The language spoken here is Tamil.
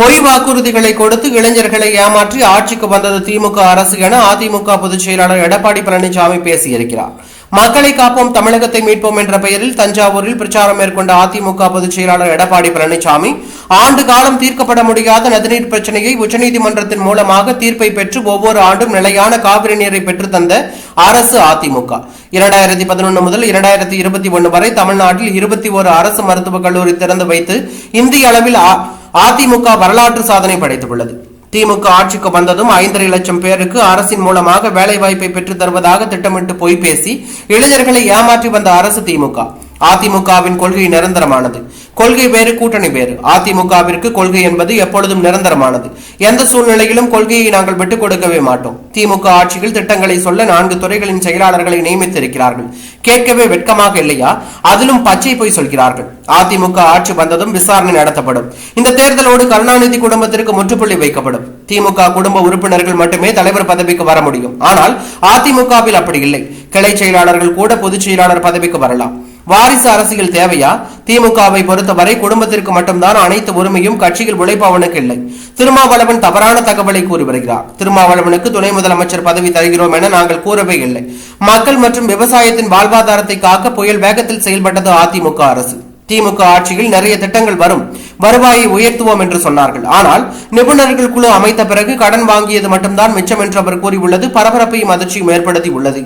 பொய் வாக்குறுதிகளை கொடுத்து இளைஞர்களை ஏமாற்றி ஆட்சிக்கு வந்தது திமுக அரசு என அதிமுக பொதுச் செயலாளர் எடப்பாடி பழனிசாமி பேசியிருக்கிறார். மக்களை காப்போம், தமிழகத்தை மீட்போம் என்ற பெயரில் தஞ்சாவூரில் பிரச்சாரம் மேற்கொண்ட அதிமுக பொதுச் செயலாளர் எடப்பாடி பழனிசாமி ஆண்டு காலம் தீர்க்கப்பட முடியாத நதிநீர் பிரச்சனையை உச்சநீதிமன்றத்தின் மூலமாக தீர்ப்பை பெற்று ஒவ்வொரு ஆண்டும் நிலையான காவிரி நீரை பெற்று தந்த அரசு அதிமுக. 2011 முதல் 2021 வரை தமிழ்நாட்டில் 21 அரசு மருத்துவக் கல்லூரி திறந்து வைத்து இந்திய அளவில் அதிமுக வரலாற்று சாதனை படைத்துள்ளது. திமுக ஆட்சிக்கு வந்ததும் 5.5 லட்சம் பேருக்கு அரசின் மூலமாக வேலைவாய்ப்பை பெற்றுத் தருவதாக திட்டமிட்டு பொய் பேசி இளைஞர்களை ஏமாற்றி வந்த அரசு திமுக. அதிமுகவின் கொள்கை நிரந்தரமானது. கொள்கை வேறு, கூட்டணி வேறு. அதிமுகவிற்கு கொள்கை என்பது எப்பொழுதும் நிரந்தரமானது. எந்த சூழ்நிலையிலும் கொள்கையை நாங்கள் விட்டுக் கொடுக்கவே மாட்டோம். திமுக ஆட்சியில் திட்டங்களை சொல்ல 4 துறைகளின் செயலாளர்களை நியமித்திருக்கிறார்கள். கேட்கவே வெட்கமாக இல்லையா? அதிலும் பச்சை பொய் சொல்கிறார்கள். அதிமுக ஆட்சி வந்ததும் விசாரணை நடத்தப்படும். இந்த தேர்தலோடு கருணாநிதி குடும்பத்திற்கு முற்றுப்புள்ளி வைக்கப்படும். திமுக குடும்ப உறுப்பினர்கள் மட்டுமே தலைவர் பதவிக்கு வர முடியும். ஆனால் அதிமுகவில் அப்படி இல்லை. கிளை செயலாளர்கள் கூட பொதுச் செயலாளர் பதவிக்கு வரலாம். வாரிசு அரசியல் தேவையா? திமுகவை பொறுத்தவரை குடும்பத்திற்கு மட்டும்தான் அனைத்து உரிமையும், கட்சியில் உழைப்பவனுக்கு இல்லை. திருமாவளவன் தவறான தகவலை கூறி வருகிறார். திருமாவளவனுக்கு துணை முதலமைச்சர் பதவி தருகிறோம் என நாங்கள் கூறவே இல்லை. மக்கள் மற்றும் விவசாயத்தின் வாழ்வாதாரத்தை காக்க புயல் வேகத்தில் செயல்பட்டது அதிமுக அரசு. திமுக ஆட்சியில் நிறைய திட்டங்கள் வரும், வருவாயை உயர்த்துவோம் என்று சொன்னார்கள். ஆனால் நிபுணர்கள் குழு அமைத்த பிறகு கடன் வாங்கியது மட்டும்தான் மிச்சம் என்று அவர் கூறியுள்ளது பரபரப்பையும் அதிர்ச்சியும் ஏற்படுத்தி உள்ளது.